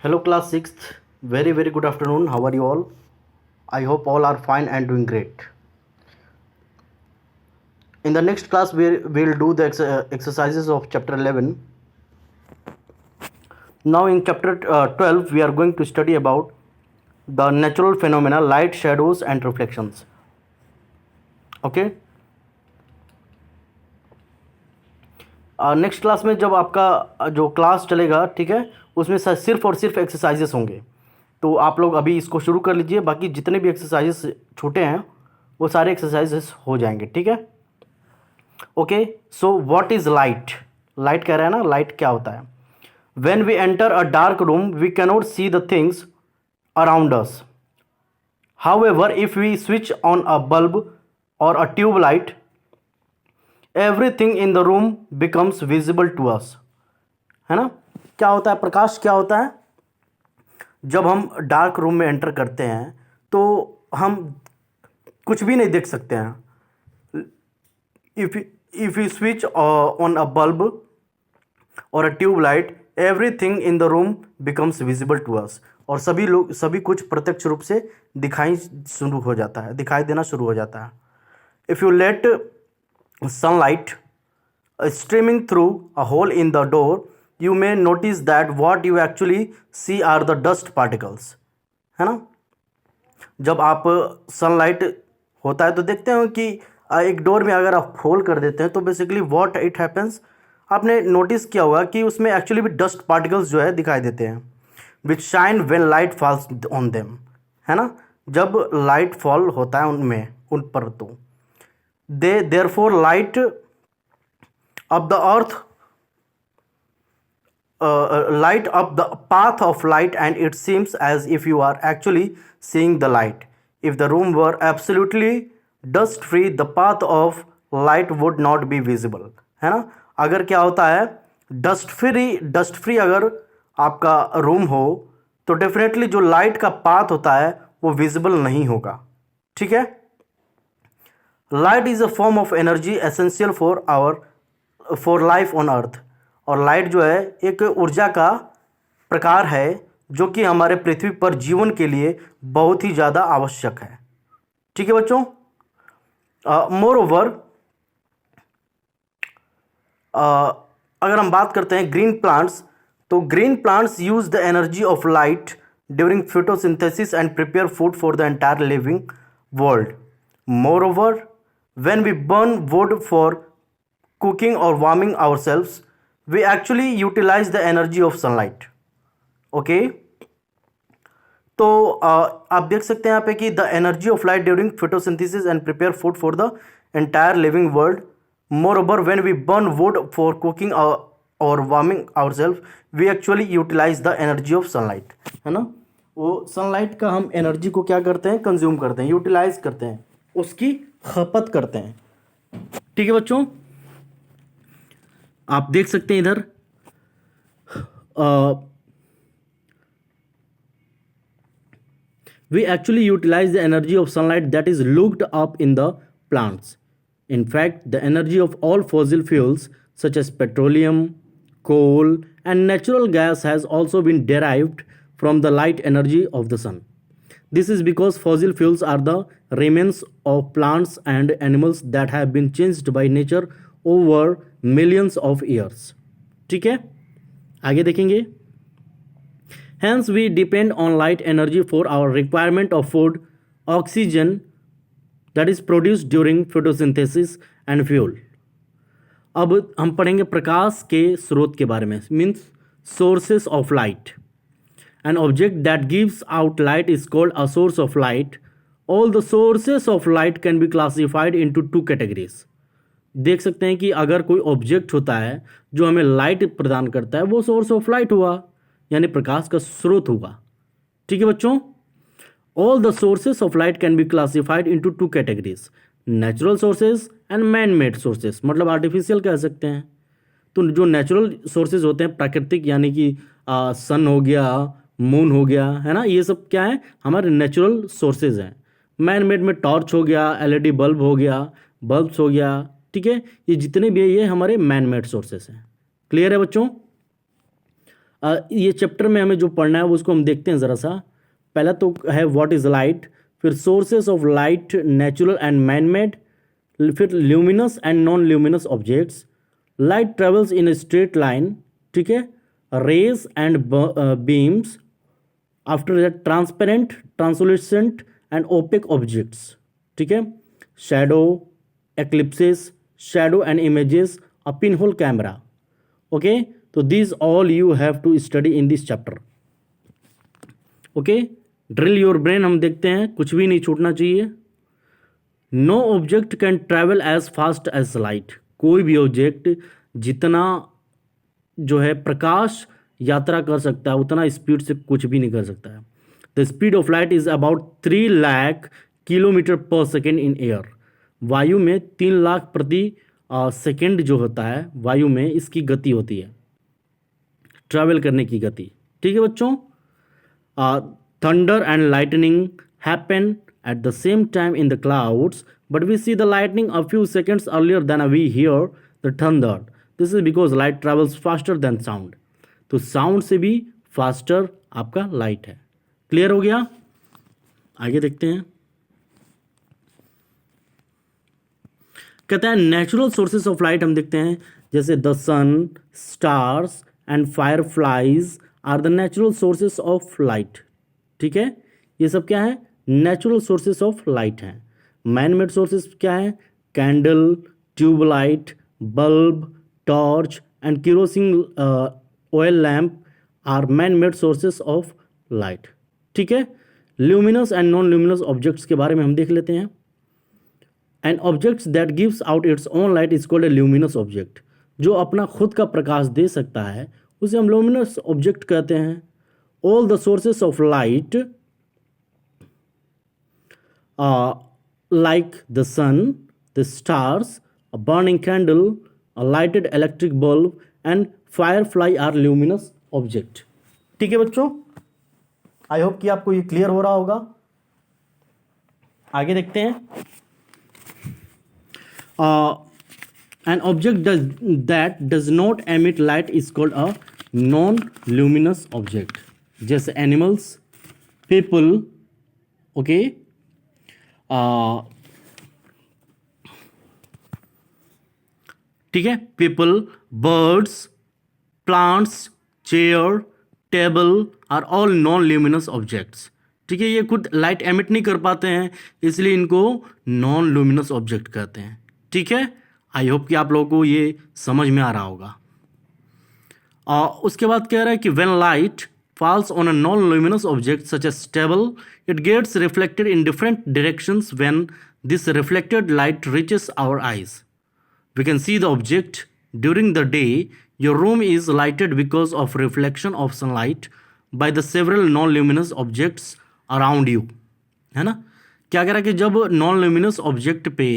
Hello class 6th, very good afternoon. How are you all? I hope all are fine and doing great. In the next class we'll do the exercises of chapter 11. Now in chapter 12 we are going to study about the natural phenomena, light, shadows and reflections. Okay. Next class में जब आपका जो class चलेगा, ठीक है, उसमें सिर्फ और सिर्फ एक्सरसाइजेस होंगे. तो आप लोग अभी इसको शुरू कर लीजिए. बाकी जितने भी एक्सरसाइजेस छोटे हैं वो सारे एक्सरसाइजेस हो जाएंगे. ठीक है. Okay. So what is light? Light कह रहा है ना, लाइट क्या होता है? When we enter a dark room we cannot see the things around us. However if we switch on a bulb और a tube light everything in the room becomes visible to us. है ना. क्या होता है? प्रकाश क्या होता है? जब हम डार्क रूम में एंटर करते हैं तो हम कुछ भी नहीं देख सकते हैं. If you switch on a bulb और a tube light everything in the room becomes visible to us. और सभी कुछ प्रत्यक्ष रूप से दिखाई देना शुरू हो जाता है. If you let sunlight streaming through a hole in the door, you may notice that what you actually see are the dust particles. है ना. जब आप सनलाइट होता है तो देखते हो कि एक डोर में अगर आप होल कर देते हैं तो बेसिकली व्हाट इट हैपन्स, आपने नोटिस किया होगा कि उसमें एक्चुअली भी डस्ट पार्टिकल्स जो है दिखाई देते हैं, which shine when light falls on them. है ना. जब लाइट फॉल होता है उन पर तो they therefore light up the earth, light up the path of light, and it seems as if you are actually seeing the light. If the room were absolutely dust free the path of light would not be visible. है ना. अगर क्या होता है, dust free अगर आपका room हो तो डेफिनेटली जो लाइट का पाथ होता है वो विजिबल नहीं होगा. ठीक है. Light is a form of energy essential for life on earth. और लाइट जो है एक ऊर्जा का प्रकार है जो कि हमारे पृथ्वी पर जीवन के लिए बहुत ही ज़्यादा आवश्यक है. ठीक है बच्चों. मोर ओवर अगर हम बात करते हैं ग्रीन प्लांट्स, तो green plants use the energy of light during photosynthesis and prepare food for the entire living world. More over when we burn wood for cooking or warming ourselves, we actually utilize the energy of sunlight. Okay. तो आप देख सकते हैं यहाँ पे कि the energy of light during photosynthesis and prepare food for the entire living world. Moreover, when we burn wood for cooking or warming ourselves, we actually utilize the energy of sunlight. है ना. वो sunlight का हम energy को क्या करते हैं, consume करते हैं, यूटिलाइज करते हैं, उसकी खपत करते हैं. ठीक है बच्चों. आप देख सकते हैं इधर we actually utilise the energy of sunlight that is looked up in the plants. In fact, the energy of all fossil fuels such as petroleum, coal and natural gas has also been derived from the light energy of the sun. This is because fossil fuels are the remains of plants and animals that have been changed by nature over millions of years. ठीक है, आगे देखेंगे. Hence we depend on light energy for our requirement of food, oxygen that is produced during photosynthesis and fuel. अब हम पढ़ेंगे प्रकाश के स्रोत के बारे में, means sources of light. An object that gives out light is called a source of light. All the sources of light can be classified into two categories. देख सकते हैं कि अगर कोई ऑब्जेक्ट होता है जो हमें लाइट प्रदान करता है वो सोर्स ऑफ लाइट हुआ, यानी प्रकाश का स्रोत हुआ. ठीक है बच्चों. All the sources of light can be classified into two categories, natural sources and man-made sources. मतलब आर्टिफिशियल कह सकते हैं. तो जो नेचुरल सोर्सेज होते हैं प्राकृतिक, यानी कि सन हो गया, मून हो गया, है ना, ये सब क्या है, हमारे नेचुरल सोर्सेज हैं. मैन मेड में टॉर्च हो गया, एलईडी बल्ब हो गया, बल्ब्स हो गया. ठीक है, ये जितने भी है ये हमारे मैन मेड सोर्सेज हैं. क्लियर है बच्चों. ये चैप्टर में हमें जो पढ़ना है वो उसको हम देखते हैं ज़रा सा। पहला तो है व्हाट इज़ लाइट, फिर sources of light natural and man made, फिर luminous and non luminous objects, light travels in a straight line, ठीक है, rays and beams, after that transparent, translucent and opaque objects, ठीक है, shadow, eclipses, shadow and images, a pin hole camera. Okay, तो this all you have to study in this chapter. Okay, drill your brain हम देखते हैं, कुछ भी नहीं छूटना चाहिए। No object can travel as fast as light, कोई भी ऑब्जेक्ट जितना जो है प्रकाश यात्रा कर सकता है उतना स्पीड से कुछ भी नहीं कर सकता है। The speed of light is about 3 lakh kilometre पर सेकेंड इन एयर, वायु में 3 लाख प्रति सेकेंड जो होता है वायु में इसकी गति होती है, ट्रैवल करने की गति। ठीक है बच्चों, thunder and lightning happen at the same time in the clouds, but we see the lightning a few seconds earlier than we hear the thunder. This is because light travels faster than sound. तो sound से भी faster आपका light है। Clear हो गया? आगे देखते हैं। कहते हैं नेचुरल सोर्सेस ऑफ लाइट हम देखते हैं, जैसे the sun, stars and fireflies are the natural sources of light. ठीक है, ये सब क्या है? नेचुरल सोर्सेस ऑफ लाइट हैं। मैन मेड सोर्सेस क्या है? Candle, tubelight, bulb, torch and kerosene oil lamp are man made sources of light. ठीक है, luminous and non luminous objects के बारे में हम देख लेते हैं। An objects that gives out its own light is called a luminous object. जो अपना खुद का प्रकाश दे सकता है उसे हम ल्यूमिनस ऑब्जेक्ट कहते हैं। All the sources of light like the sun, the stars, a burning candle, a lighted electric bulb and firefly are luminous object। ठीक है बच्चों, आई होप कि आपको ये क्लियर हो रहा होगा। आगे देखते हैं। An object that does not emit light is called a non-luminous object, जैसे animals, people, okay, ठीक है, people, birds, plants, chair, table are all non luminous objects. ठीक है, ये खुद लाइट एमिट नहीं कर पाते हैं इसलिए इनको नॉन ल्यूमिनस ऑब्जेक्ट कहते हैं। ठीक है, आई होप कि आप लोगों को ये समझ में आ रहा होगा। उसके बाद कह रहा है कि when light falls on a non-luminous object such as table, it gets reflected in different directions. When this reflected light reaches our eyes, we can see the object. During the day, your room is lighted because of reflection of sunlight by the several non-luminous objects around you. है ना? क्या कह रहा है कि जब non-luminous object पे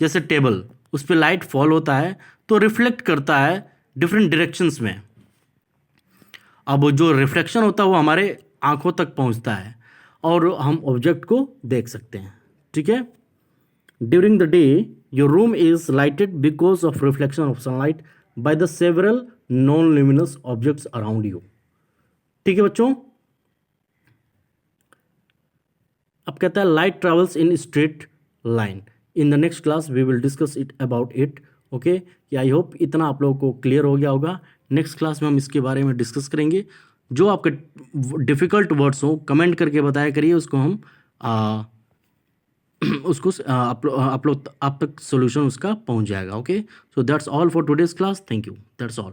जैसे टेबल उस पर लाइट फॉल होता है तो रिफ्लेक्ट करता है डिफरेंट डायरेक्शंस में। अब जो रिफ्लेक्शन होता है वो हमारे आंखों तक पहुंचता है और हम ऑब्जेक्ट को देख सकते हैं। ठीक है, during the day your room is lighted because of reflection of sunlight by the several non luminous objects around you. ठीक है बच्चों, अब कहता है light travels in straight line. In the next class we will discuss it about it. Okay, I hope इतना आप लोगों को क्लियर हो गया होगा। नेक्स्ट क्लास में हम इसके बारे में डिस्कस करेंगे। जो आपके डिफ़िकल्ट वर्ड्स हो कमेंट करके बताया करिए, उसको हम उसको आप तक सॉल्यूशन उसका पहुंच जाएगा। Okay, so that's all for today's class. Thank you, that's all.